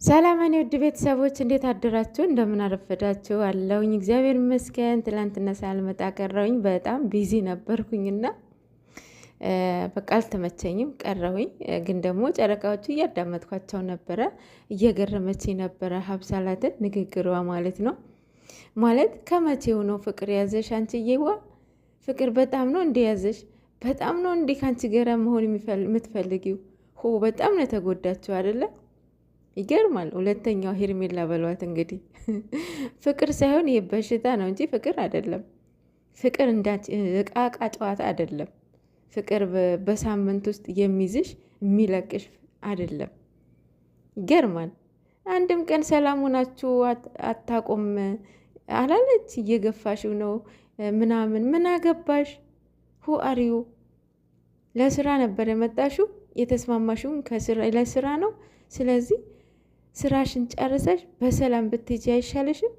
ሰላም እኔ ውድ ቤተሰቦች እንዴት አደራችሁ? እንደምን አረፈዳችሁ? አለሁኝ እግዚአብሔር ይመስገን። ትላንትና ሳልመጣ ቀረሁኝ። በጣም ቢዚ ነበርኩኝና በቃ አልተመቸኝም ቀረሁኝ። ግን ደግሞ ጨረቃዎቹ እያዳመጥኳቸው ነበረ፣ እየገረመች ነበረ። ሀብሳላትን ንግግሯ ማለት ነው። ማለት ከመቼው ነው ፍቅር ያዘሽ አንቺዬዋ? ፍቅር በጣም ነው እንዲ ያዘሽ? በጣም ነው እንዲ ከአንቺ ጋር መሆን የምትፈልጊው? ሆ በጣም ነው የተጎዳችው አይደለ? ይገርማል። ሁለተኛው ሄርሜላ በሏት እንግዲህ ፍቅር ሳይሆን ይህ በሽታ ነው እንጂ ፍቅር አይደለም። ፍቅር እንዳች እቃቃ ጨዋታ አይደለም። ፍቅር በሳምንት ውስጥ የሚይዝሽ የሚለቅሽ አይደለም። ይገርማል። አንድም ቀን ሰላም ሆናችሁ አታቆም አላለች። እየገፋሽው ነው ምናምን። ምን አገባሽ? ሁ አሪዩ ለስራ ነበር የመጣሽው። የተስማማሽውን ለስራ ነው። ስለዚህ ስራሽን ጨርሰሽ በሰላም ብትሄጂ አይሻልሽም?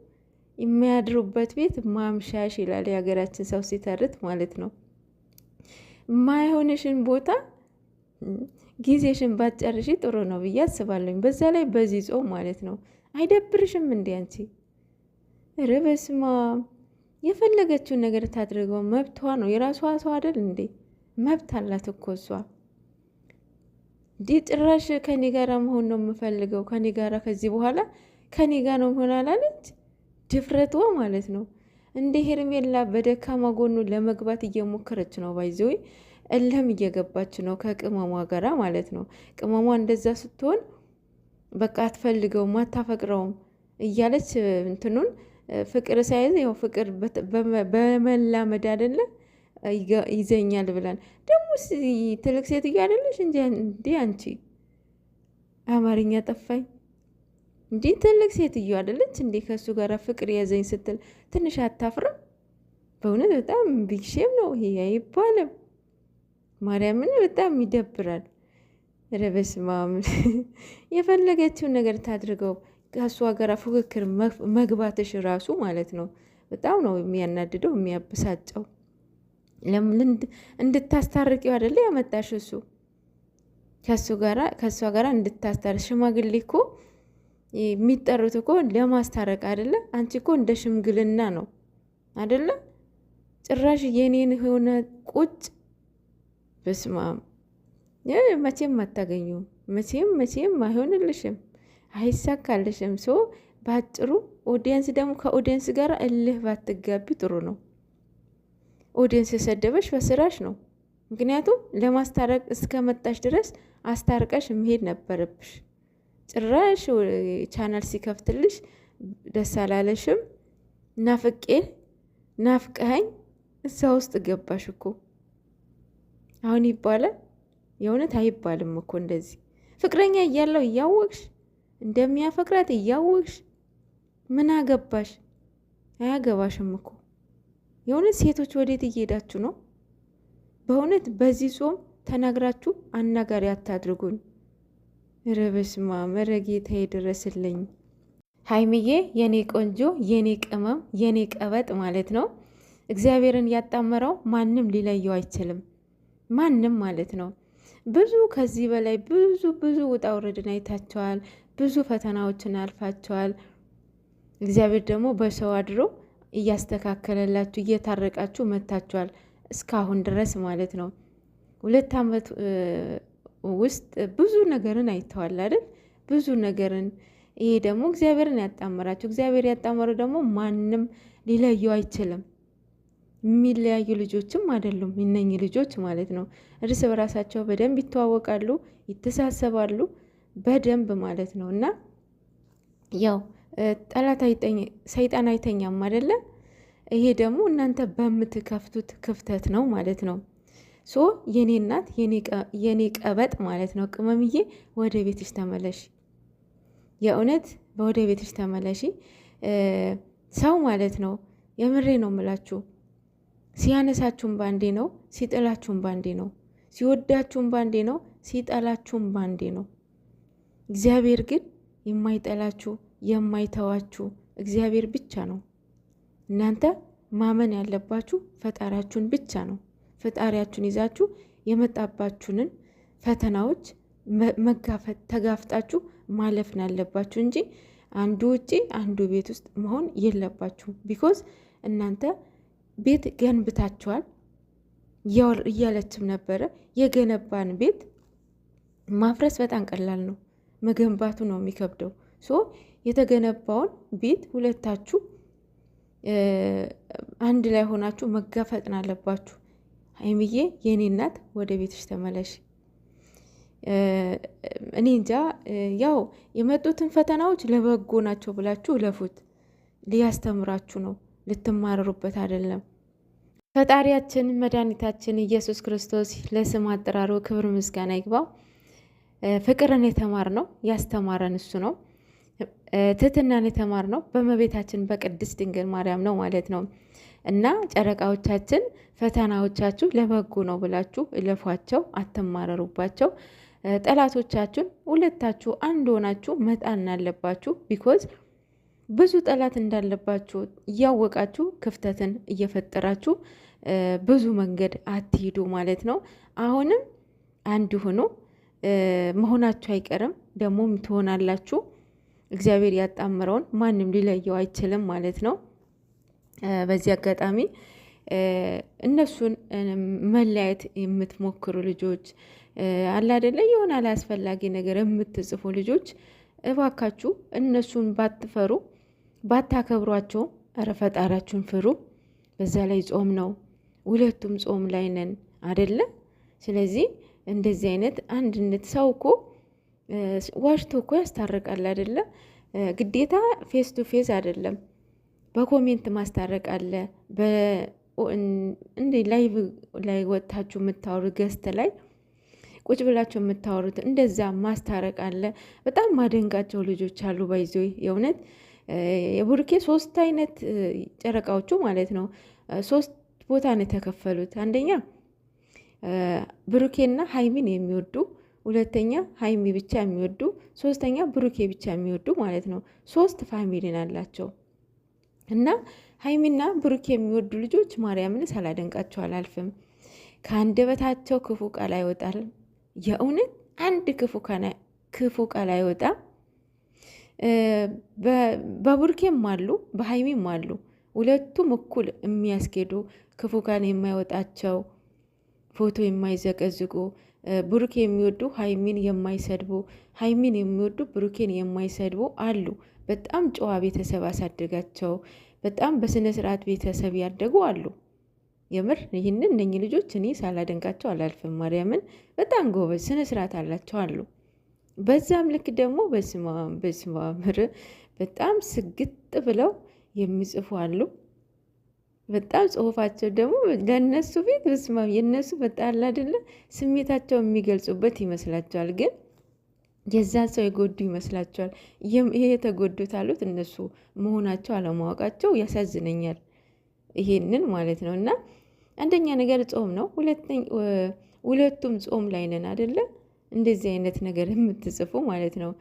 የሚያድሩበት ቤት ማምሻሽ ይላል የሀገራችን ሰው ሲተርት ማለት ነው። ማይሆንሽን ቦታ ጊዜሽን ባትጨርሺ ጥሩ ነው ብዬ አስባለሁኝ። በዛ ላይ በዚህ ጾም ማለት ነው። አይደብርሽም እንዴ አንቺ? ኧረ በስመ አብ። የፈለገችውን ነገር ታድርገው፣ መብቷ ነው። የራሷ ሰው አይደል እንዴ? መብት አላት እኮ እሷ። እንዲህ ጭራሽ ከኔ ጋር መሆን ነው የምፈልገው፣ ከኔ ጋር ከዚህ በኋላ ከኔ ጋር ነው መሆን አላለች። ድፍረቷ ማለት ነው። እንደ ሄርሜላ በደካማ ጎኑ ለመግባት እየሞከረች ነው። ባይዘው እልህም እየገባች ነው ከቅመሟ ጋራ ማለት ነው። ቅመሟ እንደዛ ስትሆን በቃ አትፈልገውም፣ አታፈቅረውም እያለች እንትኑን ፍቅር ሳይዝ ያው ፍቅር በመላመድ አይደለ ይዘኛል ብለን ደግሞ ትልቅ ሴትዮ አይደለሽ እንዴ አንቺ? አማርኛ ጠፋኝ። እንዴ ትልቅ ሴትዮ አይደለች እንዴ? ከሱ ጋር ፍቅር ያዘኝ ስትል ትንሽ አታፍርም? በእውነት በጣም ቢግሼም ነው ይሄ፣ አይባልም። ማርያምን በጣም ይደብራል። ኧረ በስመ አብ። የፈለገችውን ነገር ታድርገው፣ ከእሷ ጋር ፉክክር መግባትሽ ራሱ ማለት ነው በጣም ነው የሚያናድደው የሚያበሳጨው። እንድታስታርቂው አይደለ ያመጣሽ እሱ ከእሷ ጋራ እንድታስታርቅ። ሽማግሌ እኮ የሚጠሩት እኮ ለማስታረቅ አይደለ? አንቺ እኮ እንደ ሽምግልና ነው አይደለ? ጭራሽ የኔን የሆነ ቁጭ በስማም። መቼም አታገኙም። መቼም አይሆንልሽም፣ አይሳካልሽም። ሶ በአጭሩ ኦዲየንስ ደግሞ ከኦዲየንስ ጋር እልህ ባትጋቢ ጥሩ ነው። ኦዲየንስ የሰደበሽ በስራሽ ነው። ምክንያቱም ለማስታረቅ እስከ መጣሽ ድረስ አስታርቀሽ መሄድ ነበረብሽ። ጭራሽ ቻናል ሲከፍትልሽ ደስ አላለሽም። ናፍቀኸኝ እዛ ውስጥ ገባሽ እኮ። አሁን ይባላል? የእውነት አይባልም እኮ እንደዚህ። ፍቅረኛ እያለው እያወቅሽ እንደሚያፈቅራት እያወቅሽ ምን አገባሽ? አያገባሽም እኮ። የእውነት ሴቶች ወዴት እየሄዳችሁ ነው? በእውነት በዚህ ጾም ተናግራችሁ አናጋሪ አታድርጉን። ኧረ በስመ አብ። ኧረ ጌታዬ ድረስልኝ። ሀይሚዬ የኔ ቆንጆ፣ የኔ ቅመም፣ የኔ ቀበጥ ማለት ነው። እግዚአብሔርን ያጣመረው ማንም ሊለየው አይችልም። ማንም ማለት ነው። ብዙ ከዚህ በላይ ብዙ ውጣ ውረድን አይታቸዋል። ብዙ ፈተናዎችን አልፋቸዋል። እግዚአብሔር ደግሞ በሰው አድሮ እያስተካከለላችሁ እየታረቃችሁ መታችኋል እስካሁን ድረስ ማለት ነው። 2 ዓመት ውስጥ ብዙ ነገርን አይተዋል አይደል? ብዙ ነገርን። ይሄ ደግሞ እግዚአብሔርን ያጣመራችሁ። እግዚአብሔር ያጣመረው ደግሞ ማንም ሊለየው አይችልም። የሚለያዩ ልጆችም አይደሉም እነኚህ ልጆች ማለት ነው። እርስ በራሳቸው በደንብ ይተዋወቃሉ፣ ይተሳሰባሉ በደንብ ማለት ነው። እና ያው ጠላት ሰይጣን አይተኛም አይደለ? ይሄ ደግሞ እናንተ በምትከፍቱት ክፍተት ነው ማለት ነው። ሶ የኔ እናት የኔ ቀበጥ ማለት ነው። ቅመምዬ ወደ ቤትሽ ተመለሺ። የእውነት ወደ ቤትሽ ተመለሺ። ሰው ማለት ነው የምሬ ነው ምላችሁ፣ ሲያነሳችሁም ባንዴ ነው፣ ሲጥላችሁም ባንዴ ነው፣ ሲወዳችሁም ባንዴ ነው፣ ሲጠላችሁም ባንዴ ነው። እግዚአብሔር ግን የማይጠላችሁ የማይተዋችሁ እግዚአብሔር ብቻ ነው። እናንተ ማመን ያለባችሁ ፈጣሪያችሁን ብቻ ነው። ፈጣሪያችሁን ይዛችሁ የመጣባችሁንን ፈተናዎች ተጋፍጣችሁ ማለፍ ነው ያለባችሁ እንጂ አንዱ ውጪ አንዱ ቤት ውስጥ መሆን የለባችሁ። ቢኮዝ እናንተ ቤት ገንብታችኋል እያለችም ነበረ። የገነባን ቤት ማፍረስ በጣም ቀላል ነው፣ መገንባቱ ነው የሚከብደው። ሶ የተገነባውን ቤት ሁለታችሁ አንድ ላይ ሆናችሁ መጋፈጥን አለባችሁ። ሀይሚዬ የኔ እናት ወደ ቤትሽ ተመለሽ። እኔ እንጃ ያው የመጡትን ፈተናዎች ለበጎ ናቸው ብላችሁ ለፉት። ሊያስተምራችሁ ነው፣ ልትማረሩበት አይደለም። ፈጣሪያችን መድኃኒታችን ኢየሱስ ክርስቶስ ለስም አጠራሩ ክብር ምስጋና ይግባው። ፍቅርን የተማርነው ያስተማረን እሱ ነው። ትህትናን የተማርነው በእመቤታችን በቅድስት ድንግል ማርያም ነው ማለት ነው። እና ጨረቃዎቻችን ፈተናዎቻችሁ ለበጎ ነው ብላችሁ እለፏቸው፣ አትማረሩባቸው። ጠላቶቻችሁን ሁለታችሁ አንድ ሆናችሁ መጣን አለባችሁ። ቢኮዝ ብዙ ጠላት እንዳለባችሁ እያወቃችሁ ክፍተትን እየፈጠራችሁ ብዙ መንገድ አትሂዱ ማለት ነው። አሁንም አንድ ሆኖ መሆናችሁ አይቀርም፣ ደግሞም ትሆናላችሁ። እግዚአብሔር ያጣምረውን ማንም ሊለየው አይችልም ማለት ነው። በዚህ አጋጣሚ እነሱን መለያየት የምትሞክሩ ልጆች አላደለ የሆነ አላስፈላጊ ነገር የምትጽፉ ልጆች እባካችሁ እነሱን ባትፈሩ ባታከብሯቸው፣ ኧረ ፈጣሪያችሁን ፍሩ። በዛ ላይ ጾም ነው፣ ሁለቱም ጾም ላይ ነን አደለ? ስለዚህ እንደዚህ አይነት አንድነት ሰው እኮ ዋሽቶ እኮ ያስታርቃል አደለ? ግዴታ ፌስ ቱ ፌስ አይደለም፣ በኮሜንት ማስታረቅ አለ። እንዴ ላይቭ ላይ ወጥታችሁ የምታወሩት ገስት ላይ ቁጭ ብላችሁ የምታወሩት እንደዛ ማስታረቅ አለ። በጣም ማደንቃቸው ልጆች አሉ። ባይዞ የእውነት የቡርኬ 3 አይነት ጨረቃዎቹ ማለት ነው 3 ቦታ ነው የተከፈሉት። አንደኛ ብሩኬና ሀይሚን የሚወዱ፣ ሁለተኛ ሀይሚ ብቻ የሚወዱ፣ ሶስተኛ ብሩኬ ብቻ የሚወዱ ማለት ነው። 3 ፋሚሊን አላቸው። እና ሀይሚና ብሩኬ የሚወዱ ልጆች ማርያምን ሳላደንቃቸው አላልፍም። ከአንደበታቸው ክፉ ቃል አይወጣል። የእውነት አንድ ክፉ ቃል አይወጣም። በቡርኬም አሉ በሀይሚም አሉ። ሁለቱም እኩል የሚያስኬዱ ክፉ ቃል የማይወጣቸው፣ ፎቶ የማይዘቀዝቁ፣ ብሩኬ የሚወዱ ሀይሚን የማይሰድቡ፣ ሀይሚን የሚወዱ ብሩኬን የማይሰድቡ አሉ። በጣም ጨዋ ቤተሰብ አሳደጋቸው፣ በጣም በስነ ስርዓት ቤተሰብ ያደጉ አሉ። የምር ይህንን እነኚህ ልጆች እኔ ሳላደንቃቸው አላልፍም። ማርያምን በጣም ጎበዝ ስነ ስርዓት አላቸው አሉ። በዛም ልክ ደግሞ በስማምር በጣም ስግጥ ብለው የሚጽፉ አሉ። በጣም ጽሁፋቸው ደግሞ ለእነሱ ቤት በስማ የእነሱ በጣም አይደለ ስሜታቸው የሚገልጹበት ይመስላቸዋል፣ ግን የዛ ሰው የጎዱ ይመስላቸዋል። ይሄ የተጎዱት አሉት እነሱ መሆናቸው አለማወቃቸው ያሳዝነኛል። ይሄንን ማለት ነው። እና አንደኛ ነገር ጾም ነው፣ ሁለቱም ጾም ላይ ነን አይደለ? እንደዚህ አይነት ነገር የምትጽፉ ማለት ነው።